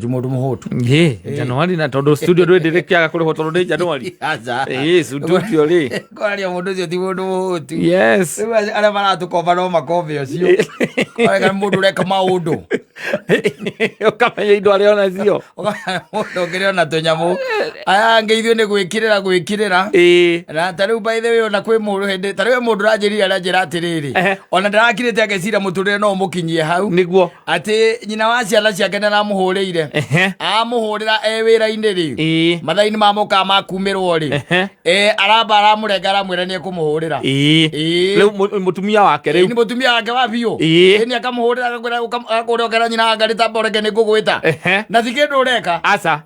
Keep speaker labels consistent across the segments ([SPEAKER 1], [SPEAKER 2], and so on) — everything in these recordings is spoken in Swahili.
[SPEAKER 1] Mundu muhutu.
[SPEAKER 2] Januari na tondu studio ndwe ndirekiaga kuri hotondo ndi Januari. Studio ri.
[SPEAKER 1] Kwaria mundu ucio ti mundu muhutu.
[SPEAKER 2] Yes.
[SPEAKER 1] Ara maratukomba no makombe ucio. Oiga mundu reka maundu.
[SPEAKER 2] Ukamenya indo aria ona cio.
[SPEAKER 1] Mundu ngiriona tunyamu. Aya ngeithio ni gwikirira. Na tariu by the way ona kwi mundu hindi tariu mundu ranjirira ranjira atiriri. Ona ndarakirite agecira muturire no mukinyie hau.
[SPEAKER 2] Niguo.
[SPEAKER 1] Ati nyina wa ciana ciake namuhurire. Amuhurira wira-ini ri mathaini mamuka makumirwo ri aramba aramurenga aramwira ni ekumuhurira
[SPEAKER 2] riu mutumia wake riu
[SPEAKER 1] ni mutumia wake wa biu ni akamuhurira akakurogera nyina ngari tamboreke ni ngugwita na thikindu ureka
[SPEAKER 2] aca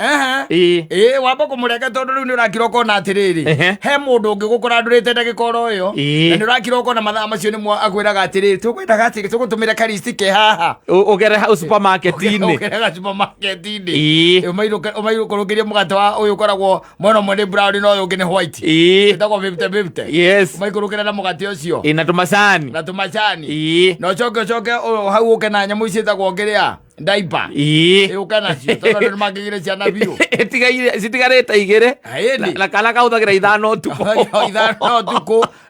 [SPEAKER 1] wamba kumurenga tondu riu ni urakiroko na atiriri he mundu ungi gukora ndurite ndagikoro yo na ni urakiroko na mathaa macio ni akwiraga atiriri tukwenda gati tugutumira karisti ke haha
[SPEAKER 2] ugere hau supermarket-ini
[SPEAKER 1] ugere supermarket umairu kurugiria mugate wa uyu koragwo mono mwene brown no uyu ngi ni white etagwo 50-50
[SPEAKER 2] yes
[SPEAKER 1] umaikurukira na mugate ucio
[SPEAKER 2] na tumacani
[SPEAKER 1] no coke hau uke na nyamu ici etagwo ngiria diaper uke nacio tondu ni mangigire ciana biu
[SPEAKER 2] citigarite igiri na kana kauthagira ithano tuko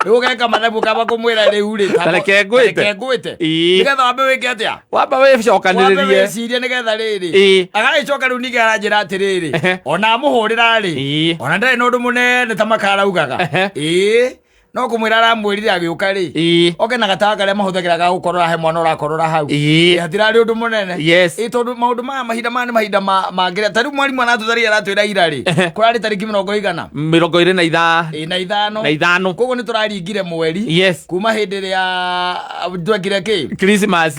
[SPEAKER 1] ugeka mathabu kaba kumwira riu ri
[SPEAKER 2] tareke ngwite
[SPEAKER 1] nigetha wambe wike atia
[SPEAKER 2] wamba wicokaniririe
[SPEAKER 1] ciria nigetha riri agaicoka riu nige aranjira atiriri ona amuhurira ri ona ndari nundu munene ta makaraugaga no kumwira aramwirire agiuka ri oke na gatawa karia mahuthagiraga gukorora he mwana urakorora hau hatirari undu munene tondu maundu maya mahinda mangiria tariu mwarimu anatutharia aratwira ira ri kurari tariki 25 koguo ni turaringire mweri kuma hindi ria twekire ki
[SPEAKER 2] Christmas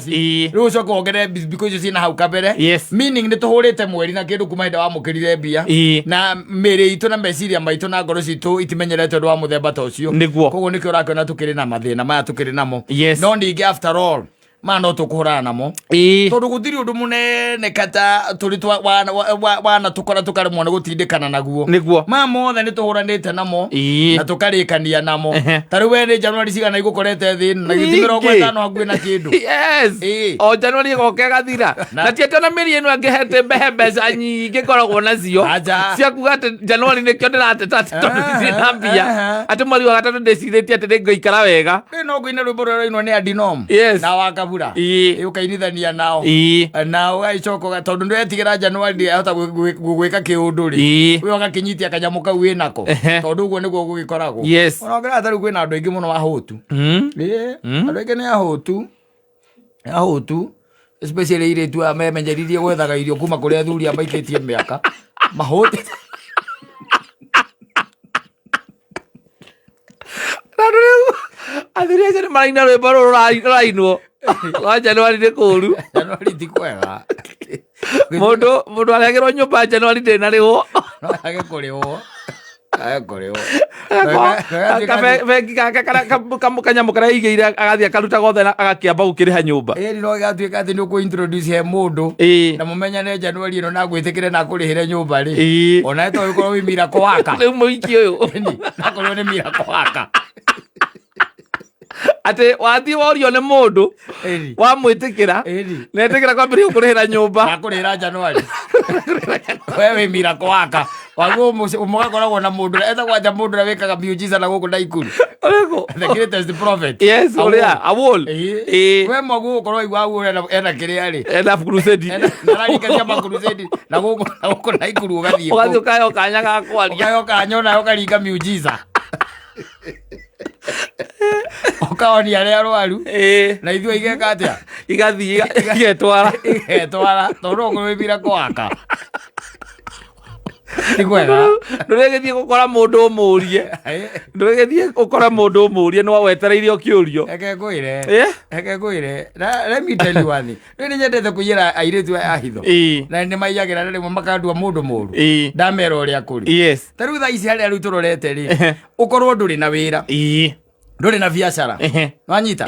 [SPEAKER 1] riu ucoke wongere biko icio ciina hau kabere meaning ni tuhurite mweri na kindu kuma hindi wamukirire mbia na miri itu na meciria maitu na ngoro citu itimenyerete undu wa muthemba ta ucio koguo nikio urakiona tukiri na mathina maya tukiri namo no ningi after all no tukuhurana namo tondu gutiri undu munene kata turi wana tukora tukaremwo ni gutindikana naguo mothe ni tuhuranite namo na tukarikania namo tariu we ni Januari cigana igukorete thini na giti 50 hakuhi na kindu
[SPEAKER 2] o Januari goke gathira na ti atona miri eno angehete mbeca nyingi koragwo nacio cia kuga ati Januari nikio ndirateta tondu ndina mbia ati mweri wa gatatu ndicithitie ati ningoikara wega
[SPEAKER 1] no ngwine rwimbo rwinwo ni Adinom na waka ukainithania nao na ugaicoka tondu ndwetigira Januari ahota gwika kiundu ri we ugakinyitia kanyamu kau winako tondu uguo niguo gugikoragwo onongera atari kwina andu aingi muno ahutu andu aingi ni ahutu especially iritu amenyeririe gwethaga irio kuma kuri athuri amaikitie miaka mahutu
[SPEAKER 2] athuri acio ni maraina rwimbo ruru rurainwo wa Januari ni kuru
[SPEAKER 1] Januari ti kwega
[SPEAKER 2] mundu aragirwo nyumba Januari ndina riho
[SPEAKER 1] age kuriho
[SPEAKER 2] bengi gake kanyamu karia igire agathie akaruta gothe agakiamba gukiriha nyumba
[SPEAKER 1] no gatuika ati ni kuintroduce he mundu na mumenyane Januari ino na gwitikire na kurihire nyumba ri ona eto ukorwo wi miracle waka
[SPEAKER 2] riu muiki uyu
[SPEAKER 1] na kurwo ni miracle waka
[SPEAKER 2] ati wathi worio ni mundu wamwitikira netikira kwambiria kurihira nyumba
[SPEAKER 1] na kurihira Januari wewe miracle waka waguo mugakoragwo na mundu etagwo aja mundu na wikaga miujiza na guku Naikuru the greatest prophet
[SPEAKER 2] uria awol
[SPEAKER 1] we mogu ukorwo igwa awol ena kiria ri
[SPEAKER 2] ena crusade
[SPEAKER 1] na rarikacia ma crusade na guku Naikuru ugathie
[SPEAKER 2] ukayo kanya ga kwaria
[SPEAKER 1] ukayo kanyo na ukaringa miujiza ukaonia aria arwaru na ithuĩ igeka atia
[SPEAKER 2] igathie igetwara
[SPEAKER 1] tondu okorwo miracle waka tikwega
[SPEAKER 2] ndurigithie gukora mundu umurie no wetereire ukiurio
[SPEAKER 1] eke kwire let me tell you one thing ni nyendete kuyira airetu ahitho na ni maiyagira rimwe makandua mundu muru ndamera uria kuri tariu thaa ici haria riu turorete ri ukorwo nduri na wira nduri na biacara nwanyita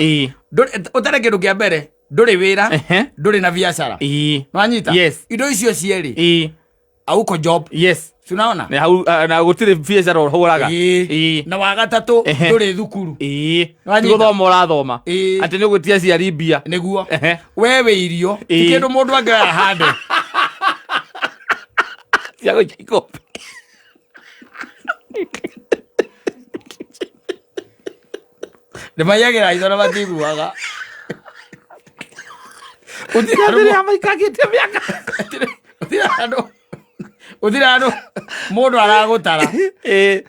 [SPEAKER 1] utare kindu kia mbere nduri wira nduri na biacara nwanyita indo icio cieri auko job tunaona
[SPEAKER 2] na gutire biacara huraga
[SPEAKER 1] na wa gatatu nduri thukuru
[SPEAKER 2] guthoma urathoma ati ni gutia ciari mbia
[SPEAKER 1] niguo wewe irio ti kindu mundu angehande
[SPEAKER 2] cia gũikia ikũmbĩ
[SPEAKER 1] nĩmaiyagĩra itho na matiguaga
[SPEAKER 2] ũtirĩa maikagĩtie mĩaka
[SPEAKER 1] ũthira andũ mũndũ aragũtara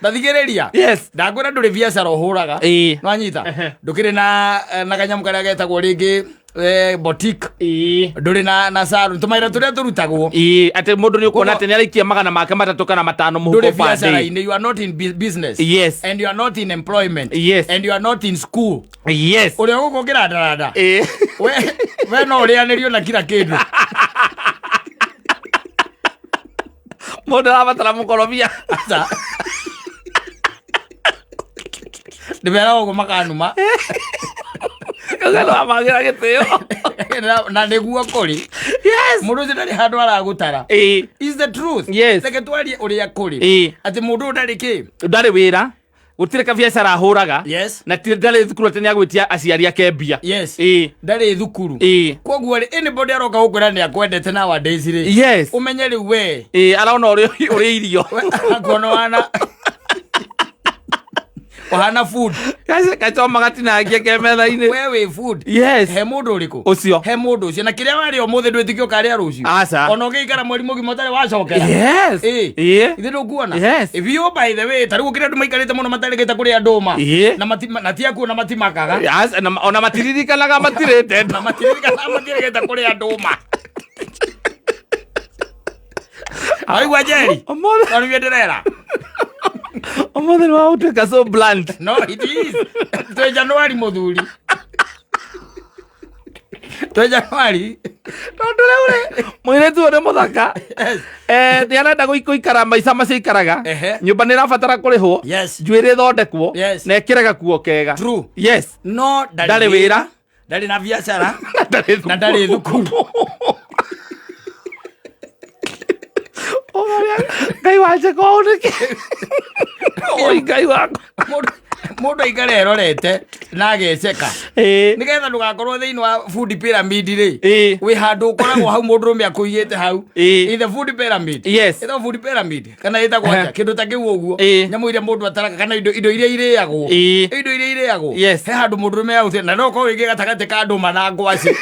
[SPEAKER 1] ndathigĩrĩria ndakwĩra ndũrĩ biacara ũhũraga nwanyita ndũkĩrĩ na kanyamũ karĩa getagwo rĩngĩ boutique ndũrĩ na salon tũmaira tũrĩa tũrutagwo
[SPEAKER 2] atĩ mũndũ nĩ ũkuona atĩ nĩ araikia magana make 3 kana 5 mũhuko
[SPEAKER 1] ndũrĩ biacara-inĩ you are not in business and you are not in employment and you are not in school ũrĩa gũkũ ngĩrandaranda we no ũrĩanĩrio na kila kĩndũ
[SPEAKER 2] mũndũ arabatara mũkorobia
[SPEAKER 1] ndĩmera ũguo makanuma
[SPEAKER 2] kagana gĩtĩo
[SPEAKER 1] na nĩguo kũrĩ mũndũ ũcio ndarĩ handũ aragũtara is the truth reke twarie ũrĩa kũrĩ atĩ mũndũ ndarĩ kĩ
[SPEAKER 2] ndarĩ wĩra gũtirĩ kabiacara ahũraga na ndarĩ thukuru atĩ nĩagwĩtia aciari ake mbia
[SPEAKER 1] ndarĩ thukuru koguo anybody aroka gũkwĩra nĩ akwendete nowadays rĩ ũmenye rĩu we
[SPEAKER 2] arona ũrĩ irio
[SPEAKER 1] akuona ohana food
[SPEAKER 2] kachoma gatinangie ke metha-inĩ
[SPEAKER 1] wewe food he mũndũ ũrĩkũ
[SPEAKER 2] ũcio
[SPEAKER 1] he mũndũ ũcio na kĩrĩa warĩa ũmũthĩ ndwĩtĩkio karĩa rũciũ ona ũgĩikara mweri mũgima ũtarĩ wacokera ithe ndũkuona if you by the way tarĩu gũkĩrĩ andũ maikarĩte mũno matarĩgĩte kũrĩa ndũma na tiakuona matimakaga
[SPEAKER 2] ona matiririkanaga matirĩte
[SPEAKER 1] na matiririkanaga matirĩgĩte kũrĩa ndũma aigua Jerry arũmia ndĩrera
[SPEAKER 2] ũmũthĩ nĩwagũtuĩka so blunt
[SPEAKER 1] no it is twĩ Januari mũthuri twĩ Januari
[SPEAKER 2] tondũ rĩu mũirĩtu ũrĩ mũthaka nĩ arenda gũikara maica macio ikaraga nyũmba nĩ ĩrabatara kũrĩhwo njuĩrĩ ĩthondekwo na ĩkĩre gakuo kega
[SPEAKER 1] no
[SPEAKER 2] ndarĩ wĩra
[SPEAKER 1] ndarĩ na biacara na ndarĩ thukuru
[SPEAKER 2] Ngai wanje kwa ũnĩkĩ Ngai wako
[SPEAKER 1] mũndũ aikare erorete na ageceka nĩgetha ndũgakorwo thĩinĩ wa food pyramid rĩ wĩ handũ ũkoragwo hau mũndũ rũme akũigĩte hau the food pyramid ĩtagwo food pyramid kana ĩtagwo atĩa kĩndũ ta kĩu ũguo nyamũ iria mũndũ ataraga kana indo iria irĩagwo he handũ mũndũ rũme agũte na no ũkorwo wĩngĩ gatagatĩ ka ndũma na ngwacĩ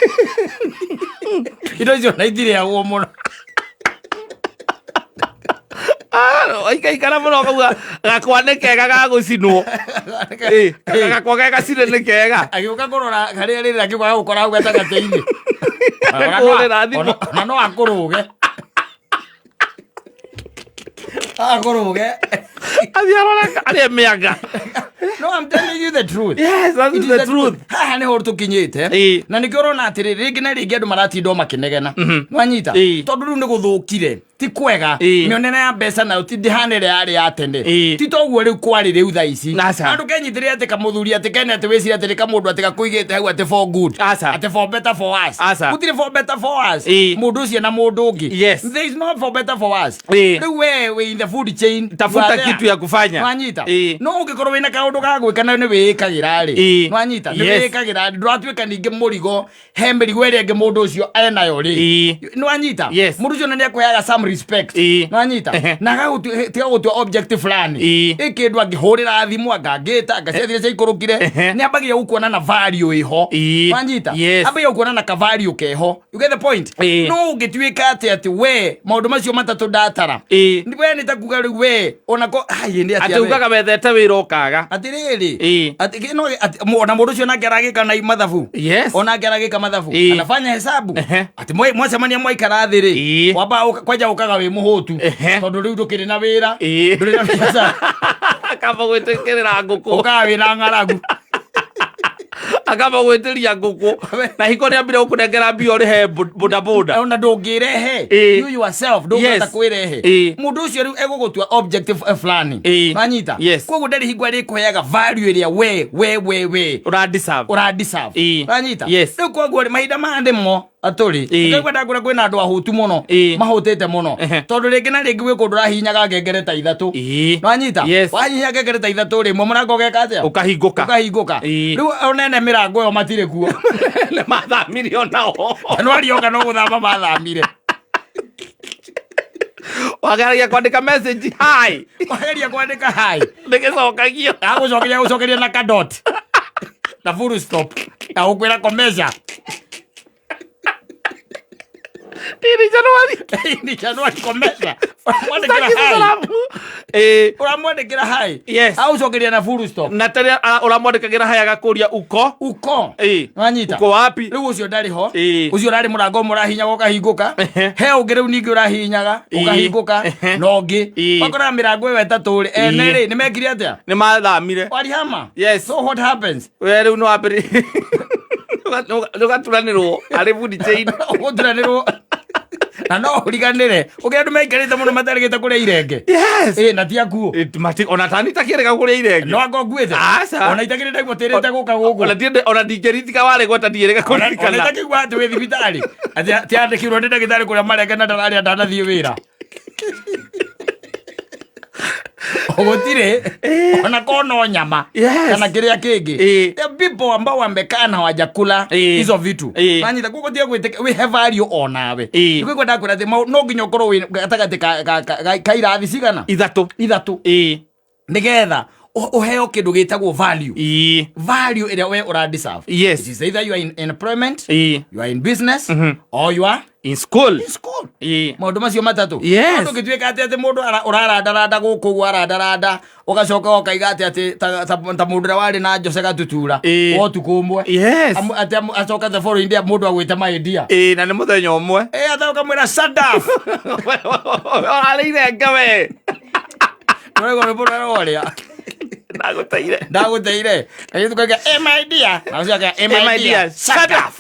[SPEAKER 1] indo icio na itirĩagwo mũno
[SPEAKER 2] Aikara mũno kauga gakwa nĩ kega gagũcinwo gakwa ge gacine nĩ kega
[SPEAKER 1] agĩũka kũrora harĩa rĩrĩ akĩũka gũkora hau gatagatĩ-inĩ na no akũrũge
[SPEAKER 2] athiĩ arore arĩa mĩanga
[SPEAKER 1] No, I'm telling you the truth.
[SPEAKER 2] Yes, that is the truth.
[SPEAKER 1] Haha nĩ ho tũkinyĩte na nĩkĩo ũrona atĩrĩ rĩngĩ na rĩngĩ andũ maratindwo makĩnegena nwanyita tondũ rĩu nĩ gũthũkire ti kwega mĩonere ya mbeca nayo ti ndĩhana ĩrĩa yarĩ ya tene ti toguo rĩu kwarĩ rĩu thaa ici andũ kenyitĩre atĩ kamũthuri atĩ kene atĩ wĩcire atĩ nĩ kamũndũ atĩ gakũigĩte hau atĩ for good atĩ for better for us gũtirĩ for better for us mũndũ ũcio na mũndũ ũngĩ there is no for better for us rĩu we in the food chain
[SPEAKER 2] tafuta kitu ya kufanya
[SPEAKER 1] nwanyita no ũngĩkorwo wĩna kaũndũ ga gwĩka na nĩ wĩĩkagĩra rĩ nwanyita nĩ wĩĩkagĩra ndũratuĩka ningĩ mũrigo he mĩrigo ĩrĩa ĩngĩ mũndũ ũcio enayo rĩ nwanyita mũndũ ũcio nĩ akũheaga some respect nwanyita na agagũtiga gũtua object fulani ĩkĩndũ angĩhũrĩra thimũ angangĩta angacethire cia ikũrũkire nĩ ambagia gũkuona na value ĩho nwanyita ambagia gũkuona na ka value keho you get the point no ũngĩtuĩka atĩ we maũndũ macio matatũ ndatara we nĩ ta kuga rĩu we onako
[SPEAKER 2] atĩ ugaga wethete wĩra ũkaga
[SPEAKER 1] atĩrĩrĩ ona mũndũ ũcio nake aragĩka na mathabu onake aragĩka mathabu anafanya hesabu atĩ mwacemania mwaikara thĩ rĩ wamba kwanja ũkaga wĩ mũhũtu tondũ rĩu ndũkĩrĩ na wĩra ndũrĩ na biacara
[SPEAKER 2] akamba gwĩtĩkĩrĩra ngũkũ
[SPEAKER 1] ũkaga wĩ na ng'aragu
[SPEAKER 2] akamba gwĩtĩria ngũkũ na hiko nĩ ambire gũkũnengera mbia ũrĩhe bodaboda
[SPEAKER 1] ona ndũngĩrehe you yourself ndũngĩhota kwĩrehe mũndũ ũcio rĩu egũgũtua objective fulani wanyita koguo ndarĩ hingo arĩkũheaga value ĩrĩa we ũradeserve wanyita rĩu koguo mahinda maya ndĩmo atũrĩ ngwenda ngũra kwĩna andũ ahũtu mũno mahũtĩte mũno tondũ rĩngĩ na rĩngĩ gwĩ kũndũ ũrahihinyaga ngengere ta ithatũ wanyita wahihinya ngengere ta ithatũ rĩmwe mũrango ũgeka atĩa ũkahingũka rĩu onene mĩrango ĩyo matirĩ kuo
[SPEAKER 2] nĩ mathamire onao
[SPEAKER 1] no arioka no gũthama mathamire
[SPEAKER 2] Wageragia kwandika message hi.
[SPEAKER 1] Wageragia kwandika hi.
[SPEAKER 2] Ndegecokagio.
[SPEAKER 1] Gucokeria na ka dot. Na full stop. Na ukwira komesha. Ni Januari komesha. Uramwandikira hai.
[SPEAKER 2] Yes.
[SPEAKER 1] Au cokeria na full stop.
[SPEAKER 2] Na tari uramwandikagira hai agakuria uko.
[SPEAKER 1] Wanyita.
[SPEAKER 2] Uko wapi?
[SPEAKER 1] Riu ucio ndari ho. Ucio rari murango murahinyaga ukahinguka. He ungi riu ningi urahinyaga ukahinguka. No ungi. Bakora mirango ĩyo ĩtatũ ene ri nimekire atia?
[SPEAKER 2] Ni mathamire.
[SPEAKER 1] Warihama.
[SPEAKER 2] Yes.
[SPEAKER 1] So what happens?
[SPEAKER 2] We riu no wambere. Ndugaturanirwo ari bundi chain.
[SPEAKER 1] Guturanirwo. Na no uriganire ugira andu maikarite muno matarigite kuria irenge.
[SPEAKER 2] Yes.
[SPEAKER 1] Na tiakuo.
[SPEAKER 2] Ona tani takirega kuria irenge.
[SPEAKER 1] No akonguite. Ona itakirite gutirite guka guku.
[SPEAKER 2] Ona ndingeritika wale gwata ndirega kurikana.
[SPEAKER 1] Ona itakigwa ati wi thibitari. Ati tiandikirwo ndi ndagitari kuria marenge na ndarari ndanathie wira. Ogotire ona kono nyama kana kiria kingi. The people ambao wamekana hawajakula hizo vitu. Nanyita kugotia gwite we have value onawe. Nikuko ndakura the no nginya ukorwo we gatagati ka irathi cigana ithatu nigetha uheo kindu gitagwo value. Value ira we ura deserve.
[SPEAKER 2] Yes.
[SPEAKER 1] It is either you are in employment, you are in business, or you are
[SPEAKER 2] in school.
[SPEAKER 1] Maundu macio matatu.
[SPEAKER 2] Mundu
[SPEAKER 1] gituika ati mundu urarandaranda guku gwarandaranda ugacoka ukaiga ati ta mundu ra wari na njose gatutura otukumwe. Ati acoka the following day mundu agwita my dear.
[SPEAKER 2] Na ni muthenya umwe.
[SPEAKER 1] Athoka mwira sadaf.
[SPEAKER 2] Araire ngawe.
[SPEAKER 1] Urego ni mundu roria. Ndaguteire. Na tukaga my dear. Na ucoka my dear. Sadaf.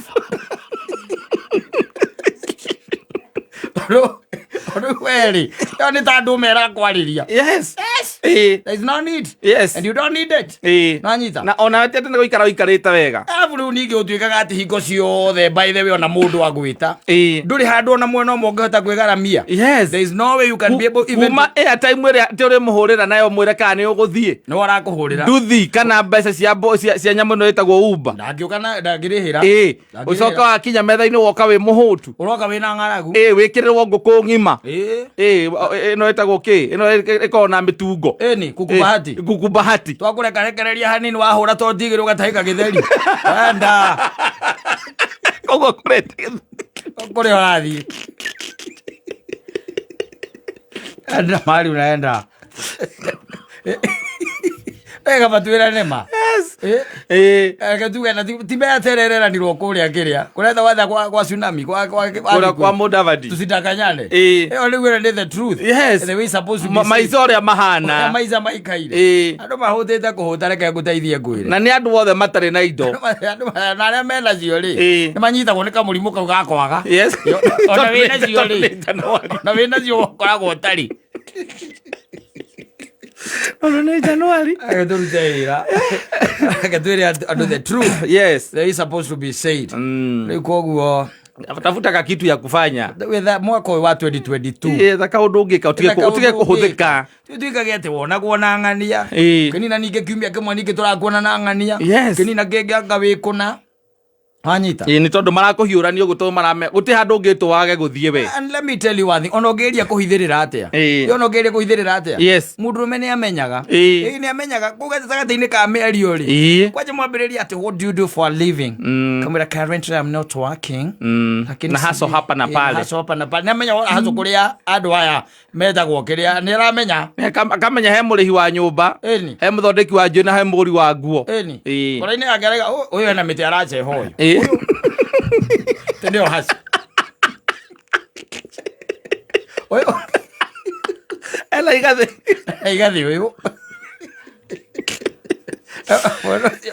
[SPEAKER 1] Really? You need to do mera kwariria.
[SPEAKER 2] Yes.
[SPEAKER 1] There is no need.
[SPEAKER 2] Yes.
[SPEAKER 1] And you don't need it. Nanyita.
[SPEAKER 2] Na ona tete ngo ikara ikarita wega.
[SPEAKER 1] Aburu ningi utuikaga ati hingo ciothe by the way ona mundu agwita. Nduri handu ona mwena umwe ungehota kwigaramia.
[SPEAKER 2] Yes.
[SPEAKER 1] There is no way you can be able even
[SPEAKER 2] kuma airtime ire ati uri muhurira nayo mwira kana ni uguthie.
[SPEAKER 1] No warakuhurira.
[SPEAKER 2] Nduthi kana mbeca cia nyamu no itagwo Uber.
[SPEAKER 1] Ndagiukana ndagirihira.
[SPEAKER 2] Ucoka wakinya metha-ini woka wi muhutu.
[SPEAKER 1] Uroka wina ng'aragu.
[SPEAKER 2] Wikirirwo nguku ng'ima. Ino etagwo ki? Ino iko na mitungo.
[SPEAKER 1] Ni kukubahati.
[SPEAKER 2] Kukubahati.
[SPEAKER 1] Twakurekarekereria hanini wahura to ndigiri ugatahika githeri. Anda.
[SPEAKER 2] Kogo kurete.
[SPEAKER 1] Kore wathi. Anda mali unaenda. Ega batuira nema. Yes. Akatuga na tibea tererera ni rokuria kiria. Kuretha watha kwa tsunami kwa
[SPEAKER 2] Mudavadi.
[SPEAKER 1] Tusidakanyane. Only we the truth.
[SPEAKER 2] Yes.
[SPEAKER 1] The way supposed to be.
[SPEAKER 2] Maizoria mahana.
[SPEAKER 1] Maiza maikaire. Andu mahutete kuhutareka guteithia ngwire.
[SPEAKER 2] Na ni andu othe matare na indo.
[SPEAKER 1] Na aria mena cio ri. Ni manyitagwo ni kamurimu kau gakwaga.
[SPEAKER 2] Yes.
[SPEAKER 1] Ona wina cio ri. Na wina cio koragwo utari.
[SPEAKER 2] Ono January.
[SPEAKER 1] Agaturutera. Agaturia under the truth.
[SPEAKER 2] Yes.
[SPEAKER 1] They is supposed to be said. Nikuoguo.
[SPEAKER 2] Tafuta ka kitu ya kufanya.
[SPEAKER 1] With that mwaka wa 2022.
[SPEAKER 2] Thaka undu ungika utige kuhuthika.
[SPEAKER 1] Tuikage ati wona kuona ng'ania. Kinina ninge kiumia kimwe ninge turakuona na ng'ania. Kinina kenge anga wikuna. Anyita.
[SPEAKER 2] Ni tondu marakuhiuranio gutu marame guti handu ngitwo wage guthie we.
[SPEAKER 1] And let me tell you one thing, onogeria kuhithirira atia. Onogeria kuhithirira atia.
[SPEAKER 2] Yes.
[SPEAKER 1] Mundurume ni amenyaga. Ni amenyaga kugaza sagati-ini ka merio ri. Kwaje mwambiriria ati what do you do for a living? Kamera currently I'm not working.
[SPEAKER 2] Lakini haso hapa na pale.
[SPEAKER 1] Haso hapa na pale. Namenya haso kuria andu aya metagwo kiria ni ramenya.
[SPEAKER 2] Akamenya he murihi wa nyumba. He muthondeki wa njui na he muguri wa nguo.
[SPEAKER 1] Kora-ini agerega uyu ena miti arace hoyo. Teneo hasi. Oyo.
[SPEAKER 2] Ela
[SPEAKER 1] igathi uyu.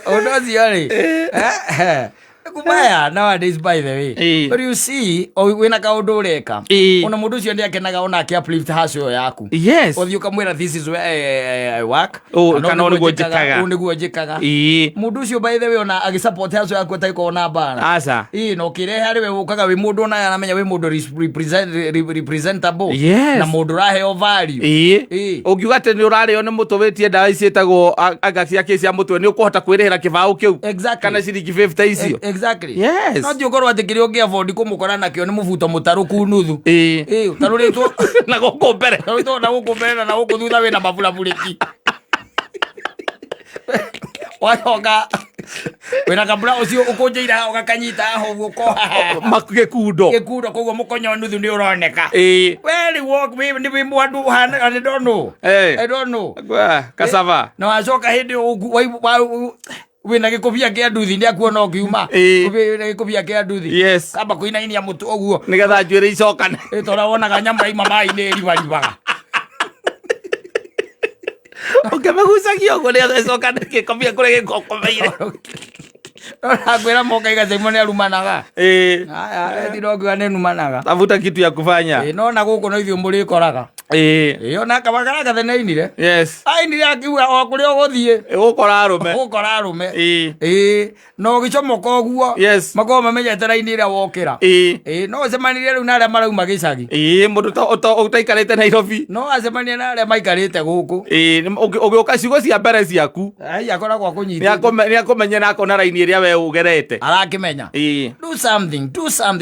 [SPEAKER 1] Ono ziari. Kumaya nowadays by the way. But you see, wina kaundu ureka. Ona mundu ucio ndi akenaga ona aki uplift hacio yaku.
[SPEAKER 2] Yes.
[SPEAKER 1] Othi ukamwira this is where I work.
[SPEAKER 2] Kana oniguo njikaga.
[SPEAKER 1] Oniguo njikaga. Mundu ucio by the way ona agi support hacio yaku ataiko na bana.
[SPEAKER 2] Asa.
[SPEAKER 1] No kirehe ari we ukaga we mundu ona anamenya we mundu representable.
[SPEAKER 2] Yes.
[SPEAKER 1] Na mundu raheo value.
[SPEAKER 2] Ugiuga ati ni urario ni mutuwitie ndawa ici etagwo agacia kesi ya mutwe ni ukuhota kwirihira kibao kiu.
[SPEAKER 1] Exactly.
[SPEAKER 2] Kana ciringi 50 icio.
[SPEAKER 1] Exactly.
[SPEAKER 2] Yes.
[SPEAKER 1] No ndiukorwo atikiri ungi afford kumukora nakio ni mubuto mutaruku nuthu. Utaruritwo
[SPEAKER 2] na guku mbere.
[SPEAKER 1] Utaruritwo na guku mbere na guku thutha wina mabulabuliki. Wayoga wena kabla ucio ukunjira ugakanyita ho guko
[SPEAKER 2] makugekundo
[SPEAKER 1] koguo mukonyo nuthu ni uroneka weli walk we ni mwandu hana I don't know I don't know
[SPEAKER 2] kasava
[SPEAKER 1] no acoka hindi wina gikubia kia nduthi ni akuona ukiuma wina gikubia kia nduthi
[SPEAKER 2] yes
[SPEAKER 1] kamba kuinainia mutu oguo
[SPEAKER 2] nigetha njuire icokane
[SPEAKER 1] tora wonaga nyama ima mai-ini ribaribaga
[SPEAKER 2] ukemegucagia uguo ni acokane gikubia kuria gikokomeire
[SPEAKER 1] Akwira moka igathimo ni arumanaga. Ndirogiwa ni numanaga.
[SPEAKER 2] Tafuta kitu ya kufanya.
[SPEAKER 1] No na guku no ithio muri koraga. Ona kabagara gathene-inire.
[SPEAKER 2] Yes.
[SPEAKER 1] Ainire akiuga o kuria uguthie.
[SPEAKER 2] Gukora arume.
[SPEAKER 1] Gukora arume. No gicomoka oguo.
[SPEAKER 2] Yes.
[SPEAKER 1] Mako mamenyete raini ira wokira. No acemanirie riu na aria marauma gicagi.
[SPEAKER 2] Mundu utaikarite Nairobi.
[SPEAKER 1] No acemania na aria maikarite guku.
[SPEAKER 2] Ugiuka ciugo cia mbere ciaku.
[SPEAKER 1] Akoragwo kunyita.
[SPEAKER 2] Ni akomenya na akona raini iria we ugerete.
[SPEAKER 1] Arakimenya. Do something.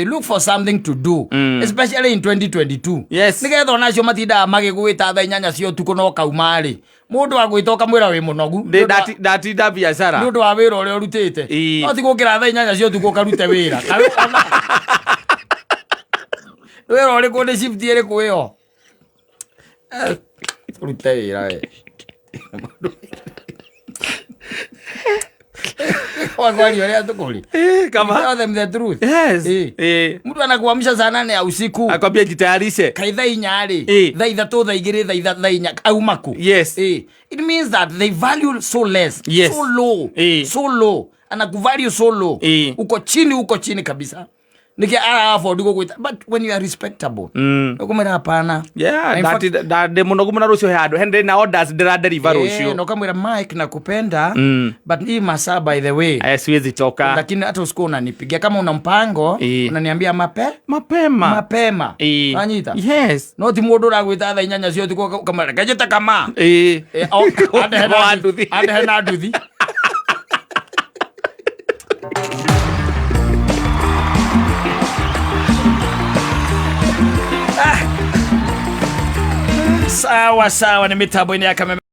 [SPEAKER 1] Look for something to do. Especially in 2022.
[SPEAKER 2] Yes.
[SPEAKER 1] Nigetha onacio matindaga magigwita thaa 8 cia utuku no kaumari. Mundu agwita kamwira wi munogu.
[SPEAKER 2] Ndatinda biashara.
[SPEAKER 1] Nundu wa wira uria urutite. No ti gukira thaa 8 cia utuku karute wira. Wira uri ku ni shift iri ku iyo. Urute wira we. Wagwani wale atukuli.
[SPEAKER 2] Kama
[SPEAKER 1] tell them the truth.
[SPEAKER 2] Yes.
[SPEAKER 1] Mtu anakuamsha saa 8 ya usiku.
[SPEAKER 2] Akwambia jitayarishe.
[SPEAKER 1] Kaitha inyari. Thaa 3 thaa 2 thaa 4 au maku.
[SPEAKER 2] Yes.
[SPEAKER 1] It means that they value so less.
[SPEAKER 2] Yes.
[SPEAKER 1] So low. So low. Anakuvalue so low. Uko chini kabisa. Niki afford gukwita, but when you are respectable ukumira hapana.
[SPEAKER 2] Yeah, that de munogu muna rucio hado hende na orders dera deliver rucio
[SPEAKER 1] no kamwira Mike nakupenda but hii masaa by the way
[SPEAKER 2] siwezi toka,
[SPEAKER 1] lakini hata usiku unanipigia kama una mpango unaniambia mapema anyita.
[SPEAKER 2] Yes,
[SPEAKER 1] no ti mundu uragwita thaa 8 cio tuko kamera gajeta kama ade hena nduthi sawa ni mitambo ini ya Kameme.